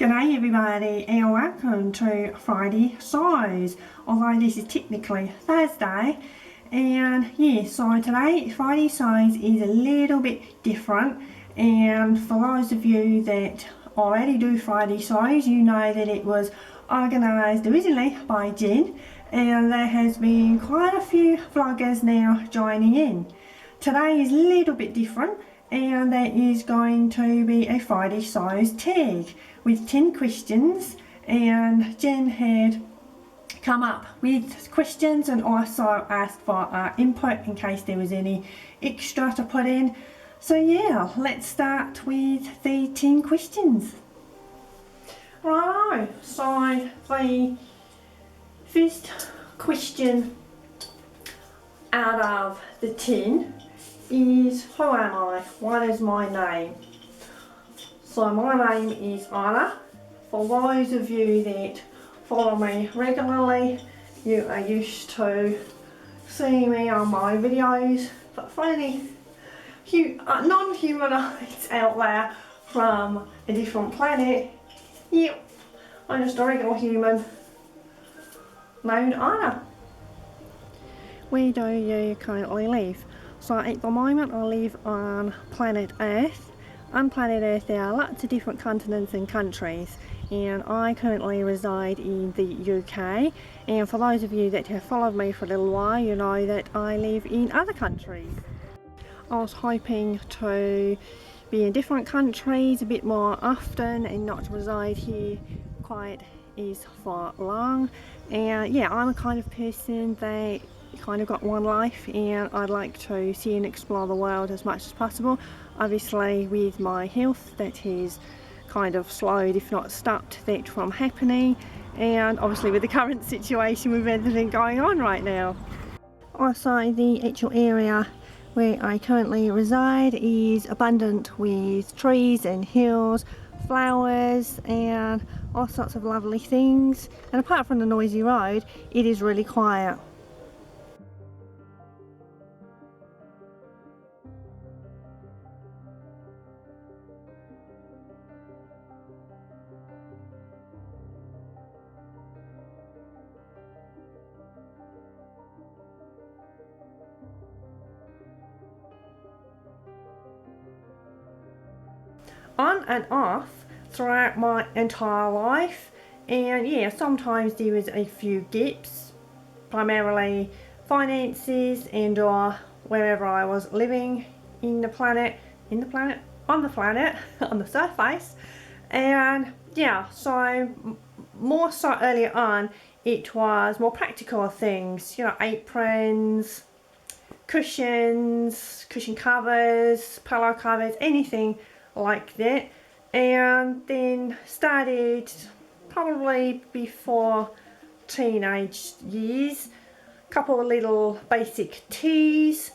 G'day everybody and welcome to Friday Sews, although this is technically Thursday. And yeah, so today Friday Sews is a little bit different, and for those of you that already do Friday Sews, you know that it was organised originally by Jen, and there has been quite a few vloggers now joining in. Today is a little bit different, and there is going to be a Friday Sews tag with 10 questions, and Jen had come up with questions and also asked for our input in case there was any extra to put in. So yeah, let's start with the 10 questions. Right, so the first question out of the 10 is, who am I? What is my name? So my name is Anna. For those of you that follow me regularly, you are used to seeing me on my videos, but for any non-humanoids out there from a different planet, yep, I'm just a regular human named Anna. Where do you currently live? So at the moment I live on planet Earth. On planet Earth there are lots of different continents and countries, and I currently reside in the UK, and for those of you that have followed me for a little while, you know that I live in other countries. I was hoping to be in different countries a bit more often and not reside here quite as for long. And yeah, I'm a kind of person that kind of got one life, and I'd like to see and explore the world as much as possible. Obviously with my health, that has kind of slowed if not stopped that from happening, and obviously with the current situation with everything going on right now. Also, the actual area where I currently reside is abundant with trees and hills, flowers and all sorts of lovely things, and apart from the noisy road, it is really quiet. On and off throughout my entire life, and yeah, sometimes there was a few gaps, primarily finances and or wherever I was living on the planet, on the surface. And yeah, so more so earlier on it was more practical things, you know, aprons, cushions, cushion covers, pillow covers, anything like that. And then started probably before teenage years, a couple of little basic tees,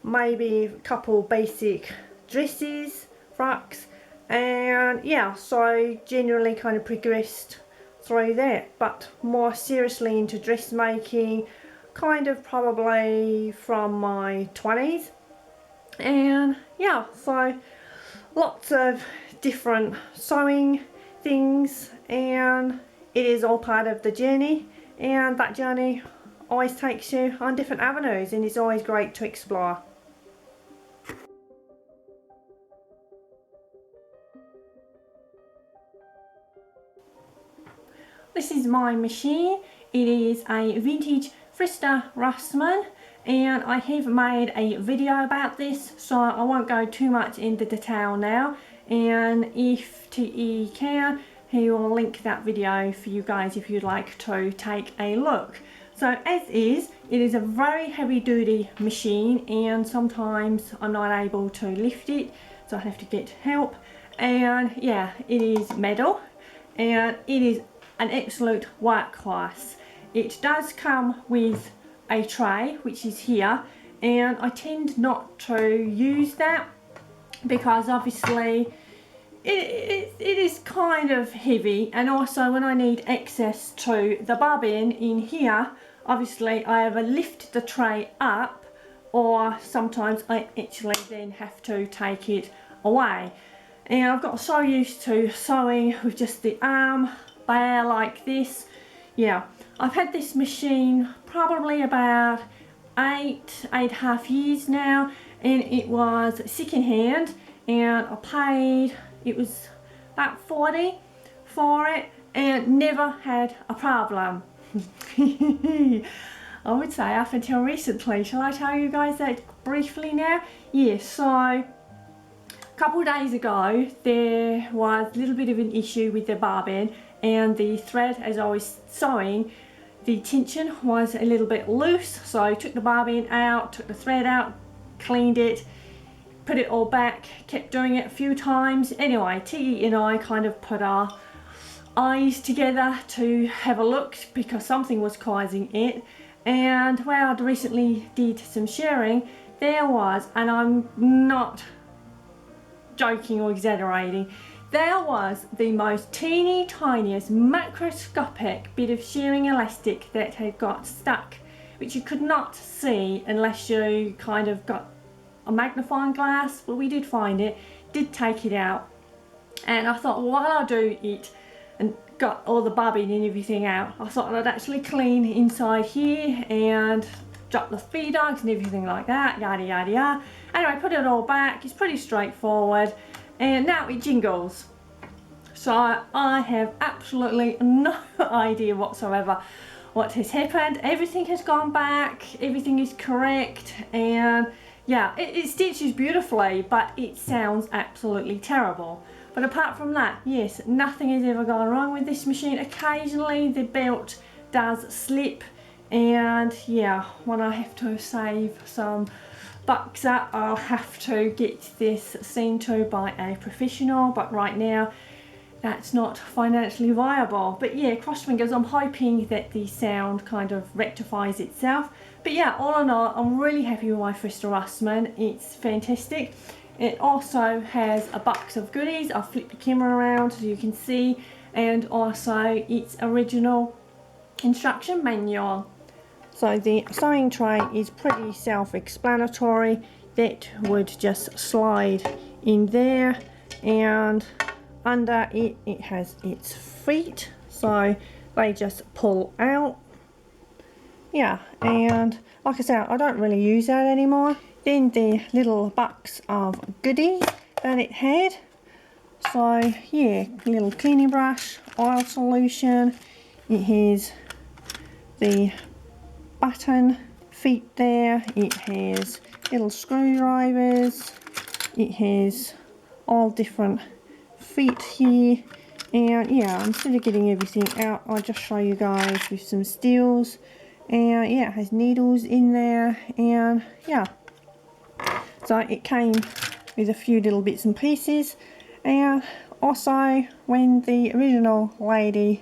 maybe a couple basic dresses, frocks, and yeah, so generally kind of progressed through that, but more seriously into dressmaking kind of probably from my 20s. And yeah, so lots of different sewing things, and it is all part of the journey, and that journey always takes you on different avenues, and it's always great to explore. This is my machine. It is a vintage Frister Rossmann, and I have made a video about this, so I won't go too much into detail now, and if he can, he will link that video for you guys if you'd like to take a look. So as is, it is a very heavy duty machine, and sometimes I'm not able to lift it, so I have to get help. And yeah, it is metal, and it is an absolute workhorse. It does come with a tray, which is here, and I tend not to use that because obviously it is kind of heavy, and also when I need access to the bobbin in here, obviously I either lift the tray up or sometimes I actually then have to take it away. and I've got so used to sewing with just the arm bare like this. Yeah, I've had this machine probably about 8.5 years now, and it was second hand, and I paid, it was about 40 for it, and never had a problem. I would say up until recently. Shall I tell you guys that briefly now? Yes, so a couple of days ago there was a little bit of an issue with the bobbin, and the thread, as I was sewing, the tension was a little bit loose, so I took the bobbin out, took the thread out, cleaned it, put it all back, kept doing it a few times. Anyway, Tiggy and I kind of put our eyes together to have a look because something was causing it, and where I'd recently did some shearing, there was, and I'm not joking or exaggerating, there was the most teeny tiniest macroscopic bit of shearing elastic that had got stuck, which you could not see unless you kind of got a magnifying glass. Well, we did find it, did take it out, and I thought, well, while I do it and got all the bobbin and everything out, I thought I'd actually clean inside here and drop the feed dogs and everything like that, yada yada yada. Anyway, put it all back. It's pretty straightforward, and now it jingles. So I have absolutely no idea whatsoever what has happened. Everything has gone back, everything is correct, and yeah, it stitches beautifully, but it sounds absolutely terrible. But apart from that, yes, nothing has ever gone wrong with this machine. Occasionally the belt does slip, and yeah, when I have to save some bucks up, I'll have to get this seen to by a professional, but right now that's not financially viable. But yeah, cross fingers, I'm hoping that the sound kind of rectifies itself. But yeah, all in all, I'm really happy with my Frister Rossmann. It's fantastic. It also has a box of goodies. I'll flip the camera around so you can see, and also its original instruction manual. So the sewing tray is pretty self-explanatory. That would just slide in there, and under it, it has its feet, so they just pull out. Yeah, and like I said, I don't really use that anymore. Then the little box of goodies that it had. So yeah, little cleaning brush, oil solution. It has the button feet there. It has little screwdrivers. It has all different feet here. And yeah, instead of getting everything out, I'll just show you guys with some steels. And yeah, it has needles in there, and yeah. So it came with a few little bits and pieces, and also when the original lady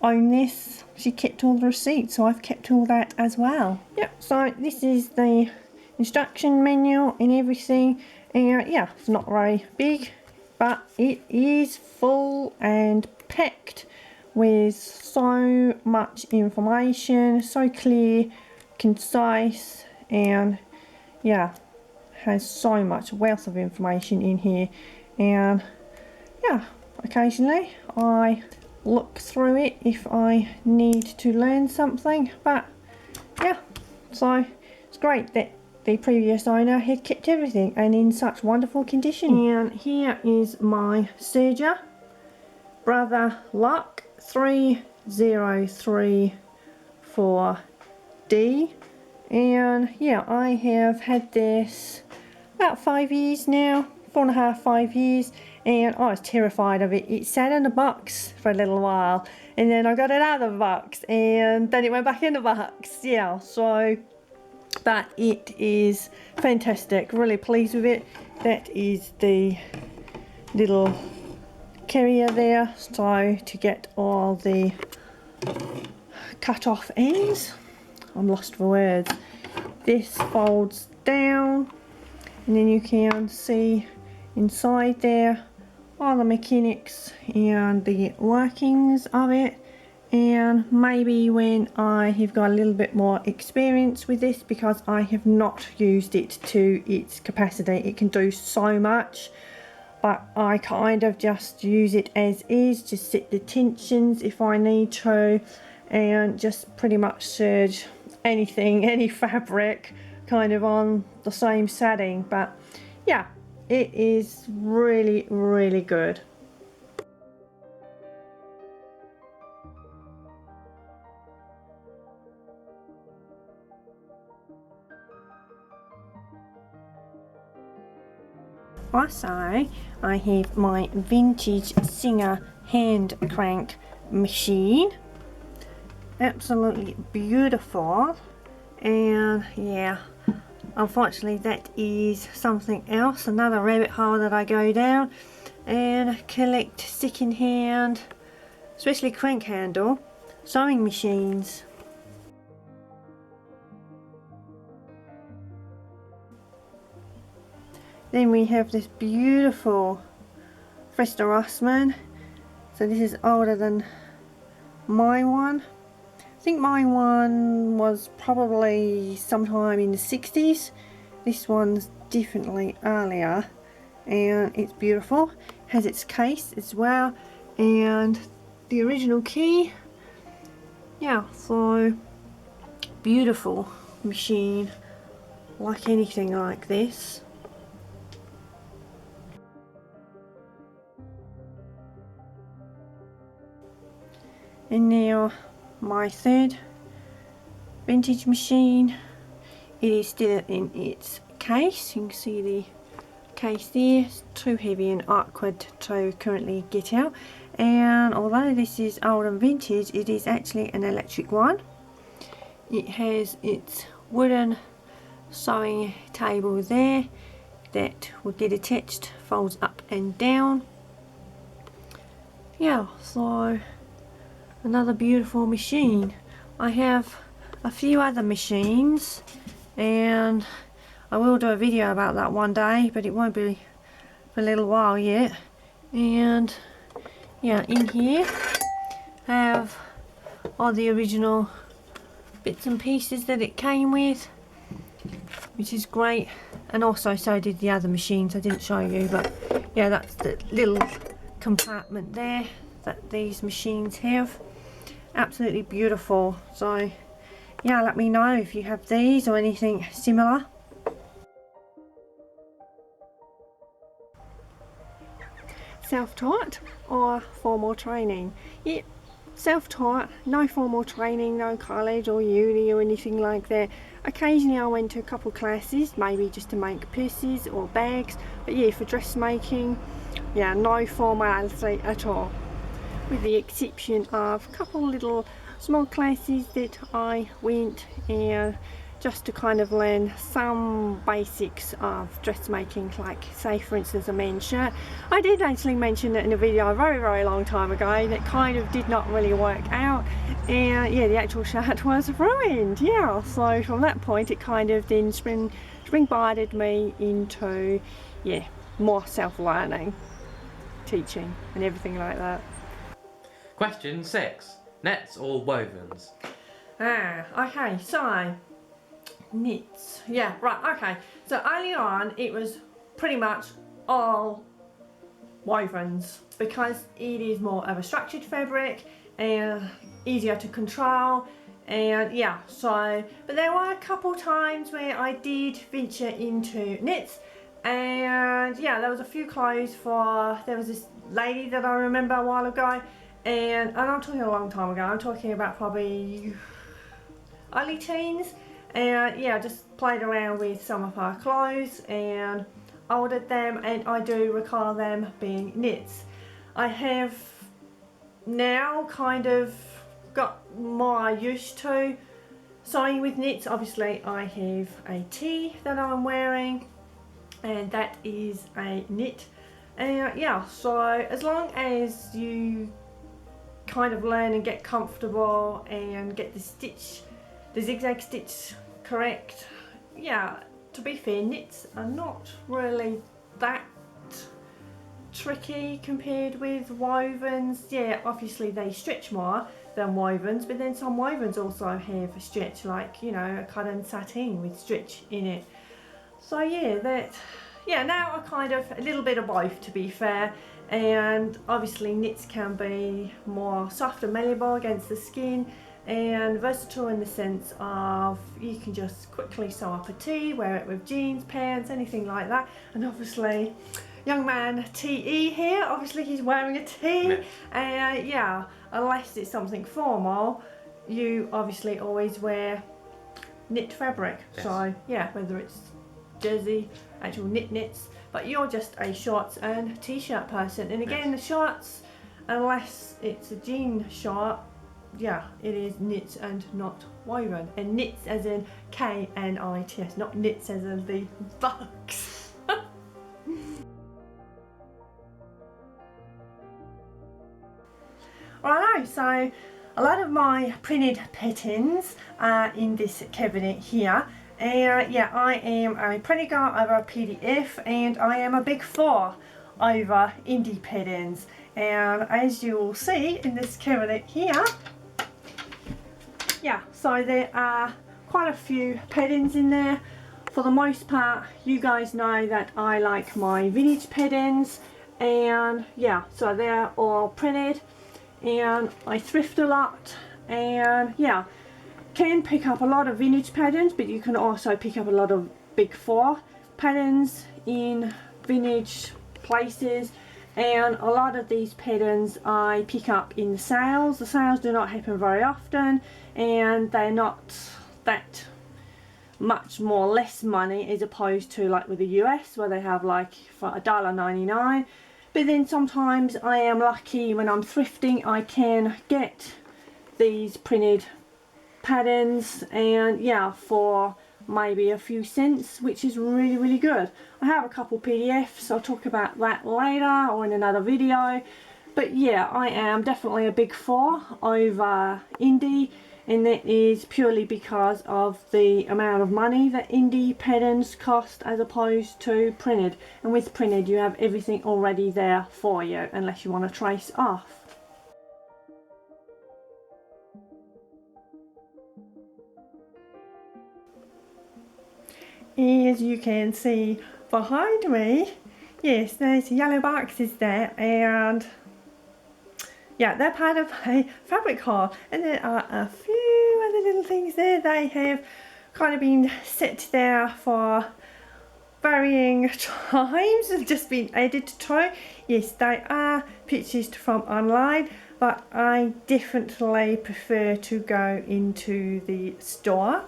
owned this, she kept all the receipts, so I've kept all that as well. Yep, so this is the instruction manual and everything, and yeah, it's not very big, but it is full and packed with so much information, so clear, concise, and yeah, has so much wealth of information in here. And yeah, occasionally I look through it if I need to learn something, but yeah, so it's great that the previous owner had kept everything and in such wonderful condition. And here is my serger, Brother Luck 3034D, and yeah, I have had this about 5 years now, 4.5, 5 years, and I was terrified of it. It sat in a box for a little while, and then I got it out of the box, and then it went back in the box. Yeah, so, but it is fantastic, really pleased with it. That is the little carrier there, so to get all the cut off ends. I'm lost for words. This folds down, and then you can see inside there all the mechanics and the workings of it. And maybe when I have got a little bit more experience with this, because I have not used it to its capacity. It can do so much, but I kind of just use it as is, just set the tensions if I need to, and just pretty much serge anything, any fabric kind of on the same setting. But yeah, it is really, really good. Also, I have my vintage Singer hand crank machine. Absolutely beautiful. And yeah, unfortunately that is something else, another rabbit hole that I go down and collect second-hand, especially crank handle sewing machines. Then we have this beautiful Fresta Rossmann. So this is older than my one. I think my one was probably sometime in the 60s. This one's definitely earlier, and it's beautiful. Has its case as well, and the original key. Yeah, so beautiful machine, like anything like this. And now my third vintage machine. It is still in its case. You can see the case there. It's too heavy and awkward to currently get out. And although this is old and vintage, it is actually an electric one. It has its wooden sewing table there that will get attached, folds up and down. Yeah, so another beautiful machine. I have a few other machines, and I will do a video about that one day, but it won't be for a little while yet. And yeah, in here have all the original bits and pieces that it came with, which is great. And also so did the other machines I didn't show you, but yeah, that's the little compartment there that these machines have. Absolutely beautiful. So yeah, let me know if you have these or anything similar. Self-taught or formal training? Yeah, self-taught, no formal training, no college or uni or anything like that. Occasionally I went to a couple classes, maybe just to make purses or bags, but yeah, for dressmaking, yeah, no formality at all, with the exception of a couple little small classes that I went and just to kind of learn some basics of dressmaking, like say for instance a men's shirt. I did actually mention it in a video a very long time ago that kind of did not really work out, and yeah, the actual shirt was ruined. Yeah, so from that point it kind of then springboarded me into yeah, more self-learning, teaching and everything like that. Question 6. Nets or wovens? Okay, so knits. Yeah, right, okay. So early on it was pretty much all wovens because it is more of a structured fabric and easier to control, and yeah, so but there were a couple times where I did venture into knits, and yeah, there was a few clothes for, there was this lady that I remember a while ago, and I'm talking a long time ago, I'm talking about probably early teens, and yeah, just played around with some of her clothes and ordered them, and I do recall them being knits. I have now kind of got more used to sewing with knits. Obviously I have a tee that I'm wearing and that is a knit, and yeah, so as long as you kind of learn and get comfortable and get the stitch, the zigzag stitch correct, yeah, to be fair, knits are not really that tricky compared with wovens. Yeah, obviously they stretch more than wovens, but then some wovens also have a stretch, like, you know, a cotton sateen with stretch in it. So yeah, that, yeah, now I kind of a little bit of both, to be fair. And obviously knits can be more soft and malleable against the skin, and versatile in the sense of you can just quickly sew up a tee, wear it with jeans, pants, anything like that. And obviously young man TE here, obviously he's wearing a tee, and yeah, unless it's something formal, you obviously always wear knit fabric. Yes. So yeah, whether it's jersey, actual knits, but you're just a shorts and t-shirt person. And again, yes, the shorts, unless it's a jean short, yeah, it is knits and not woven. And knits as in K-N-I-T-S, not knits as in the bugs. Alright, so a lot of my printed patterns are in this cabinet here. And yeah, I am a printed girl over a PDF, and I am a big 4 over indie patterns. And as you will see in this cabinet here, yeah, so there are quite a few patterns in there. For the most part, you guys know that I like my vintage patterns, and yeah, so they're all printed, and I thrift a lot, and yeah, can pick up a lot of vintage patterns, but you can also pick up a lot of big 4 patterns in vintage places. And a lot of these patterns I pick up in the sales. The sales do not happen very often, and they're not that much more less money as opposed to like with the US, where they have like for $1.99. But then sometimes I am lucky when I'm thrifting, I can get these printed patterns, and yeah, for maybe a few cents, which is really good. I have a couple PDFs, I'll talk about that later or in another video. But yeah, I am definitely a big 4 over indie, and that is purely because of the amount of money that indie patterns cost as opposed to printed. And with printed you have everything already there for you, unless you want to trace off. As you can see behind me, yes, there's yellow boxes there, and yeah, they're part of a fabric haul. And there are a few other little things there. They have kind of been set there for varying times and just been added to. Yes, they are pictures from online, but I definitely prefer to go into the store.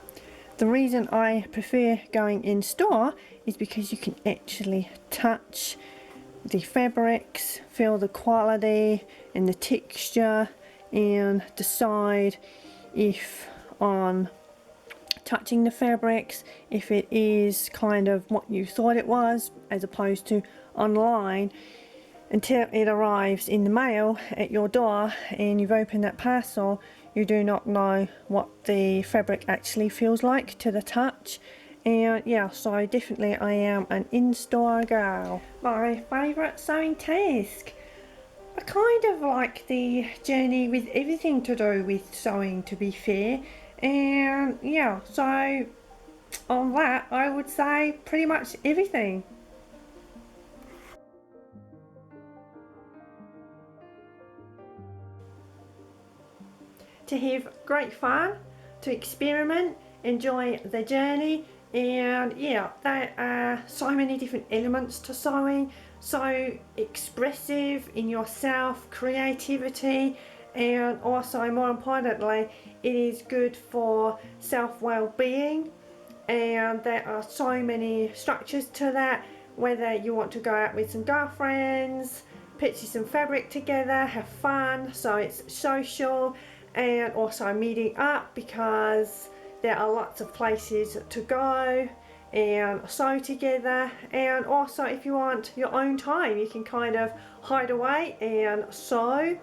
The reason I prefer going in store is because you can actually touch the fabrics, feel the quality and the texture, and decide if on touching the fabrics, if it is kind of what you thought it was, as opposed to online until it arrives in the mail at your door and you've opened that parcel. You do not know what the fabric actually feels like to the touch. And yeah, so definitely I am an in-store girl. My favourite sewing task. I kind of like the journey with everything to do with sewing, to be fair. And yeah, so on that I would say pretty much everything. To have great fun, to experiment, enjoy the journey, and yeah, there are so many different elements to sewing, so expressive in yourself, creativity, and also more importantly, it is good for self-well-being. And there are so many structures to that, whether you want to go out with some girlfriends, purchase some fabric together, have fun, so it's social, and also meeting up because there are lots of places to go and sew together. And also if you want your own time, you can kind of hide away and sew,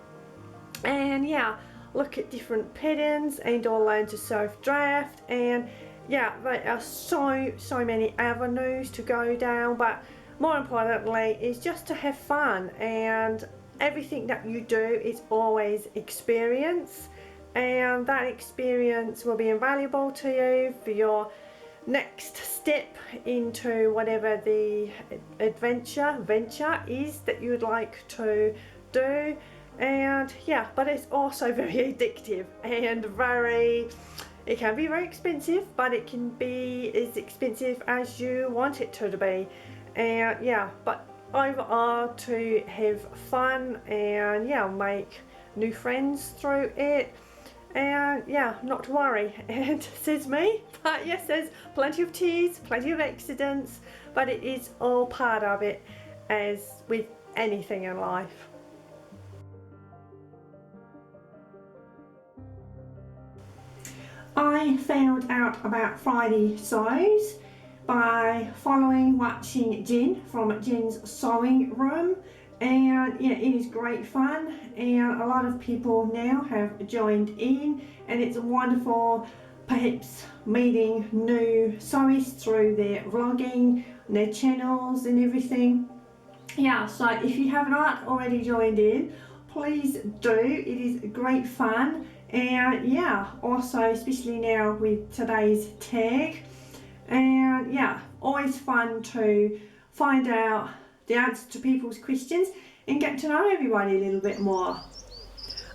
and yeah, look at different patterns and or learn to self draft. And yeah, there are so many avenues to go down, but more importantly is just to have fun, and everything that you do is always experience, and that experience will be invaluable to you for your next step into whatever the venture is that you would like to do. And yeah, but it's also very addictive and it can be very expensive, but it can be as expensive as you want it to be. And yeah, but overall to have fun and yeah, make new friends through it. And yeah, not to worry, and says me, but yes, there's plenty of tears, plenty of accidents, but it is all part of it, as with anything in life. I found out about Friday sews by watching Jen from Jen's Sewing Room, and yeah, it is great fun, and a lot of people now have joined in, and it's wonderful perhaps meeting new sewists through their vlogging, their channels and everything. Yeah, so if you have not already joined in, please do. It is great fun, and yeah, also especially now with today's tag, and yeah, always fun to find out the answer to people's questions and get to know everybody a little bit more.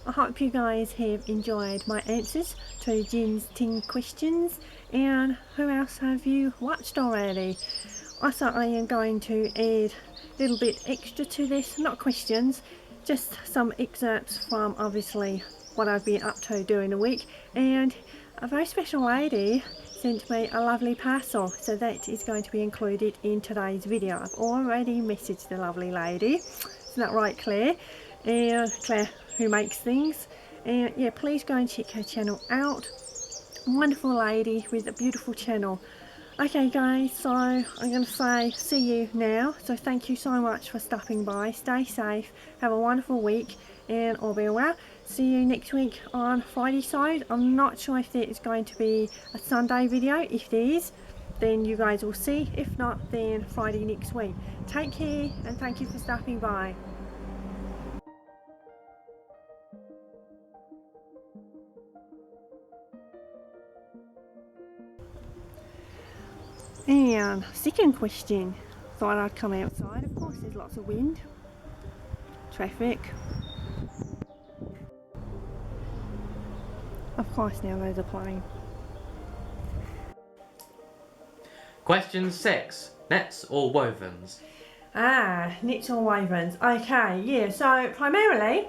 I hope you guys have enjoyed my answers to Jen's 10 questions, and who else have you watched already? I certainly am going to add a little bit extra to this, not questions, just some excerpts from obviously what I've been up to during the week, and a very special lady sent me a lovely parcel, so that is going to be included in today's video. I've already messaged the lovely lady, isn't that right, Claire? And Claire who makes things, and yeah, please go and check her channel out. Wonderful lady with a beautiful channel. Okay guys, so I'm going to say see you now, so thank you so much for stopping by. Stay safe, have a wonderful week, and all being well, see you next week on Friday side. I'm not sure if there is going to be a Sunday video. If there is, then you guys will see. If not, then Friday next week. Take care, and thank you for stopping by. And second question, thought I'd come outside. Of course there's lots of wind, traffic. Of course now there's a plane. Question 6. Nets or wovens? Knits or wovens. Okay, yeah, so primarily,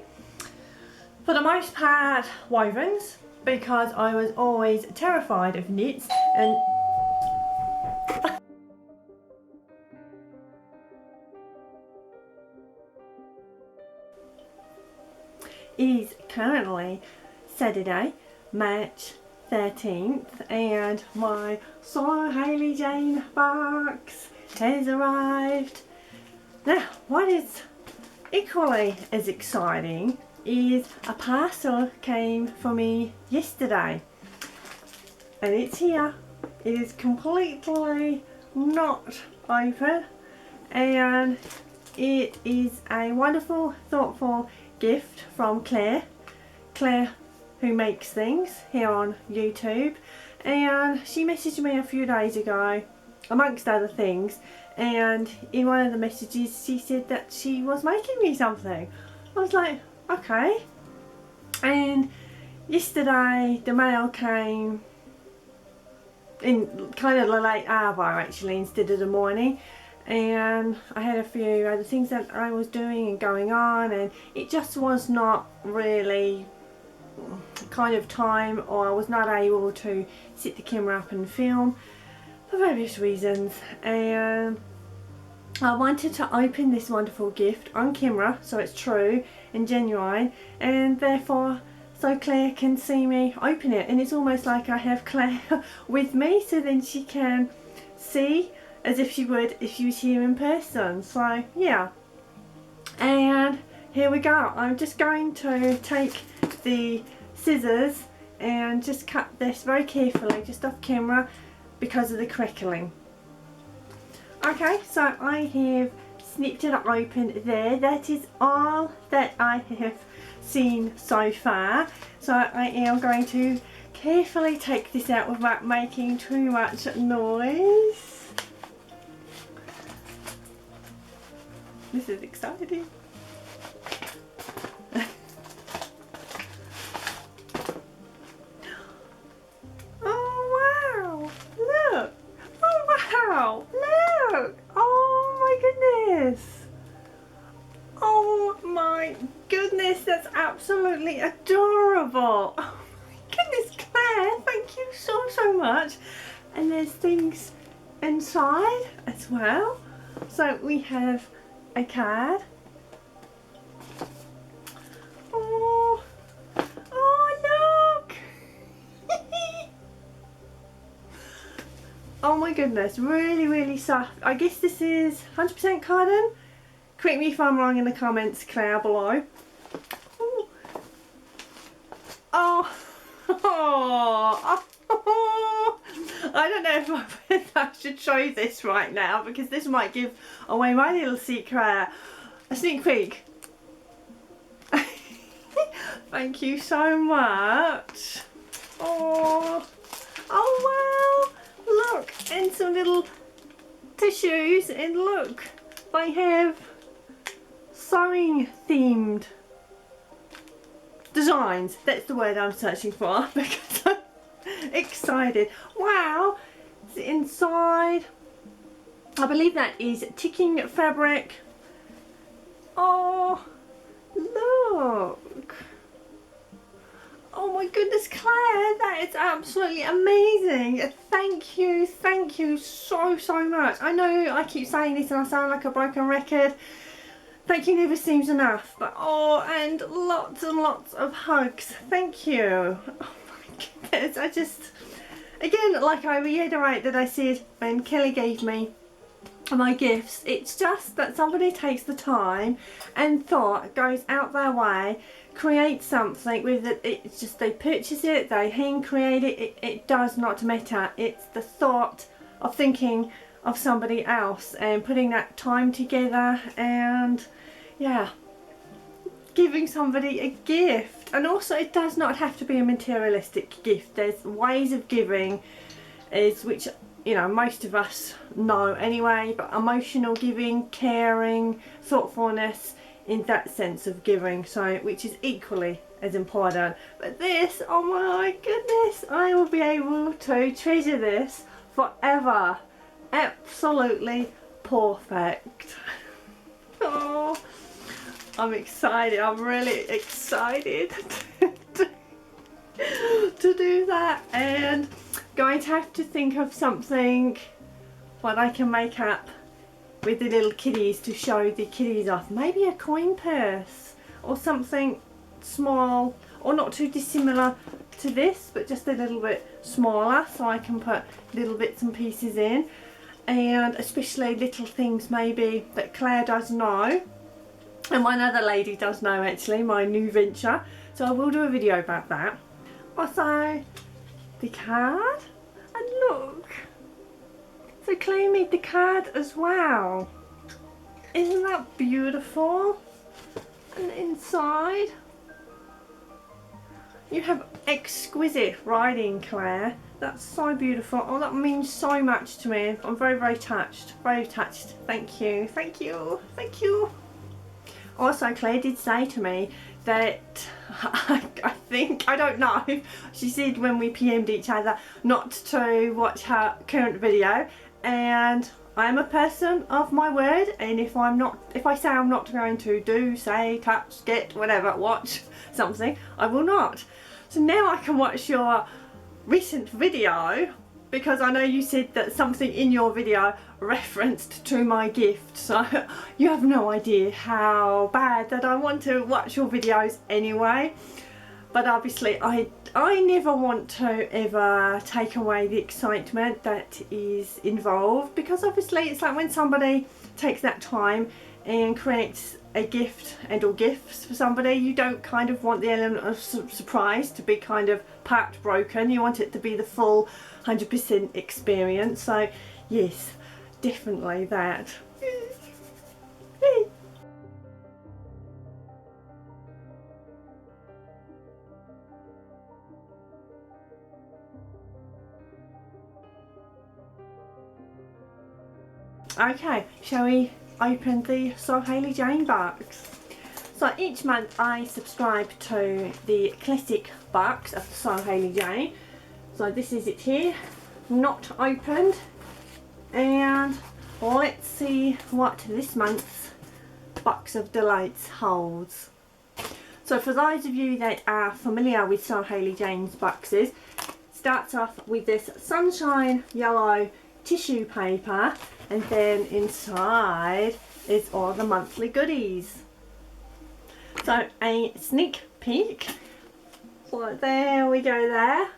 for the most part, wovens, because I was always terrified of knits, and it is currently Saturday, March 13th, and my SewHayleyJane box has arrived. Now, what is equally as exciting is a parcel came for me yesterday, and it's here. It is completely not open, and it is a wonderful, thoughtful gift from Claire who makes things here on YouTube, and she messaged me a few days ago amongst other things, and in one of the messages she said that she was making me something. I was like, okay. And yesterday the mail came in kind of the late hour actually, instead of the morning, and I had a few other things that I was doing and going on, and it just was not really kind of time, or I was not able to set the camera up and film for various reasons, and I wanted to open this wonderful gift on camera so it's true and genuine, and therefore so Claire can see me open it, and it's almost like I have Claire with me, so then she can see as if she would if she was here in person. So yeah, and here we go. I'm just going to take the scissors and just cut this very carefully, just off camera because of the crackling. Okay, so I have snipped it open there. That is all that I have seen so far. So I am going to carefully take this out without making too much noise. This is exciting. Oh wow! Look! Oh wow! Look! Oh my goodness! Oh my goodness, that's absolutely adorable! Oh my goodness, Claire, thank you so much. And there's things inside as well. So we have a card. Oh, oh look! Oh my goodness, really soft. I guess this is 100% cotton. Correct me if I'm wrong in the comments, Claire, below. Ooh. Oh. Oh. I don't know if I should show this right now because this might give away my little secret. A sneak peek. Thank you so much. Oh. Oh wow. Look, and some little tissues, and look, they have sewing themed designs. That's the word I'm searching for because I'm excited. Wow, it's inside. I believe that is ticking fabric. Oh, look. Oh my goodness, Claire, that is absolutely amazing. Thank you so much. I know I keep saying this and I sound like a broken record. Thank you never seems enough, but oh, and lots of hugs. Thank you. Oh my goodness, I just, again, like I reiterate that I said when Kelly gave me my gifts, it's just that somebody takes the time and thought, goes out their way, create something with it. It's just they purchase it, they hand create it. It does not matter. It's the thought of thinking of somebody else and putting that time together, and yeah, giving somebody a gift. And also, it does not have to be a materialistic gift. There's ways of giving, which you know most of us know anyway, but emotional giving, caring, thoughtfulness, in that sense of giving, so which is equally as important. But this, oh my goodness, I will be able to treasure this forever. Absolutely perfect. Oh, I'm excited. I'm really excited to do that, and going to have to think of something what I can make up with the little kitties to show the kitties off. Maybe a coin purse or something small, or not too dissimilar to this, but just a little bit smaller, so I can put little bits and pieces in, and especially little things maybe that Claire does know and one other lady does know, actually, my new venture, so I will do a video about that. Also the card, and look, so Claire made the card as well. Isn't that beautiful? And inside you have exquisite writing, Claire. That's so beautiful. Oh, that means so much to me. I'm very touched. Very touched. Thank you. Thank you. Thank you. Also, Claire did say to me that I think, I don't know, she said when we PM'd each other not to watch her current video, and I'm a person of my word, and if I say I'm not going to do, say, touch, get, whatever, watch something, I will not. So now I can watch your recent video, because I know you said that something in your video referenced to my gift, so you have no idea how bad that I want to watch your videos anyway. But obviously I never want to ever take away the excitement that is involved, because obviously it's like when somebody takes that time and creates a gift and or gifts for somebody, you don't kind of want the element of surprise to be kind of part broken. You want it to be the full 100% experience. So yes, definitely that. Okay, shall we open the SewHayleyJane box? So each month I subscribe to the classic box of the SewHayleyJane. So this is it here, not opened. And let's see what this month's box of delights holds. So for those of you that are familiar with SewHayleyJane's boxes, it starts off with this sunshine yellow tissue paper, and then inside is all the monthly goodies. So a sneak peek. So there we go there.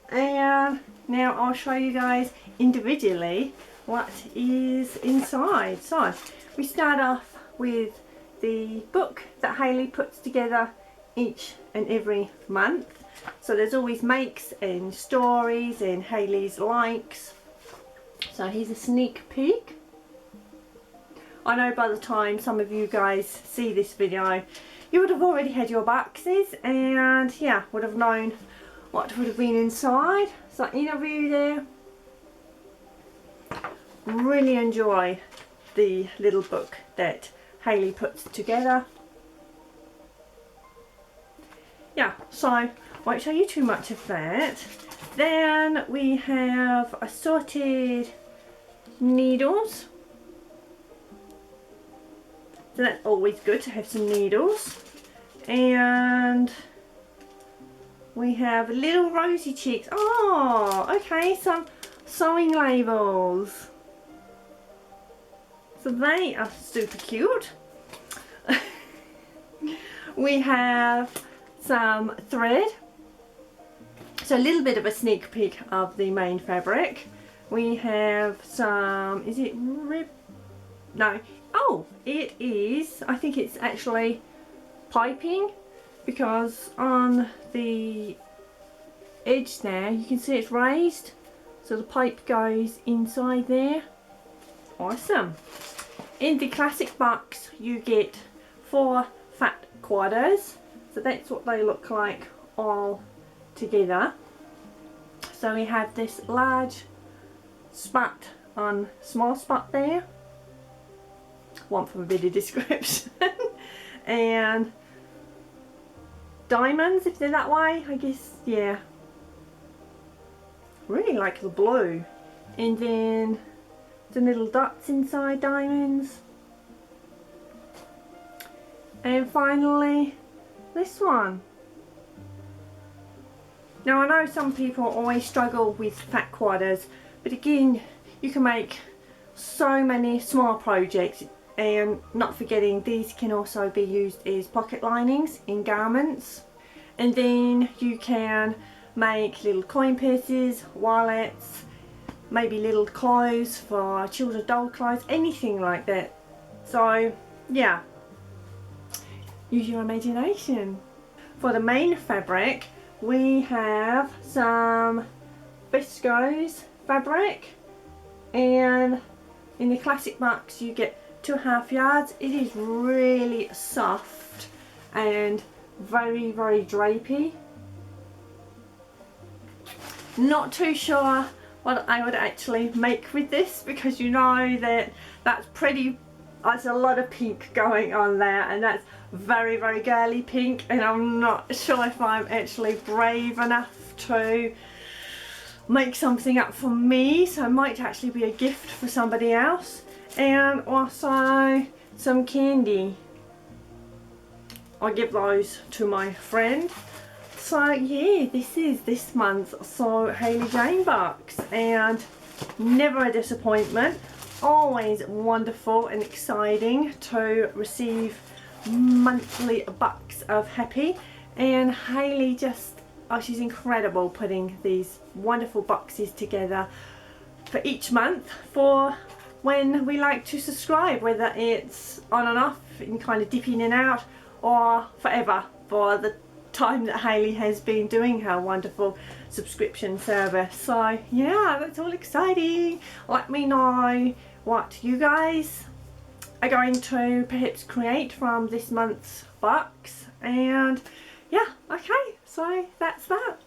And now I'll show you guys individually what is inside. So we start off with the book that Hayley puts together each and every month. So there's always makes and stories and Hayley's likes. So here's a sneak peek. I know by the time some of you guys see this video, you would have already had your boxes and yeah, would have known what would have been inside. So in a view there, really enjoy the little book that Hayley puts together. Yeah, so won't show you too much of that. Then we have assorted needles. So that's always good to have some needles. And we have little rosy cheeks. Oh, okay, some sewing labels. So they are super cute. We have some thread. So a little bit of a sneak peek of the main fabric. We have some, is it rib? No. Oh, it is, I think it's actually piping, because on the edge there you can see it's raised, so the pipe goes inside there. Awesome. In the classic box you get 4 fat quarters, so that's what they look like all together. So we have this large spot on small spot there, one from a bit of description, and diamonds if they're that way, I guess. Yeah, really like the blue, and then the little dots inside diamonds, and finally this one. Now I know some people always struggle with fat quarters, but again you can make so many small projects, and not forgetting these can also be used as pocket linings in garments. And then you can make little coin purses, wallets, maybe little clothes for children's doll clothes, anything like that. So yeah, use your imagination. For the main fabric we have some viscose fabric, and in the classic box you get 2.5 yards. It is really soft and very drapey. Not too sure what I would actually make with this, because you know that there's a lot of pink going on there, and that's very girly pink, and I'm not sure if I'm actually brave enough to make something up for me, so it might actually be a gift for somebody else. And also some candy, I'll give those to my friend. So yeah, this is this month's SewHayleyJane box, and never a disappointment. Always wonderful and exciting to receive monthly box of happy. And Hayley just, oh, she's incredible putting these wonderful boxes together for each month for when we like to subscribe, whether it's on and off and kind of dip in and out, or forever for the time that Hayley has been doing her wonderful subscription service. So yeah, that's all exciting. Let me know what you guys are going to perhaps create from this month's box, and yeah, okay, so that's that.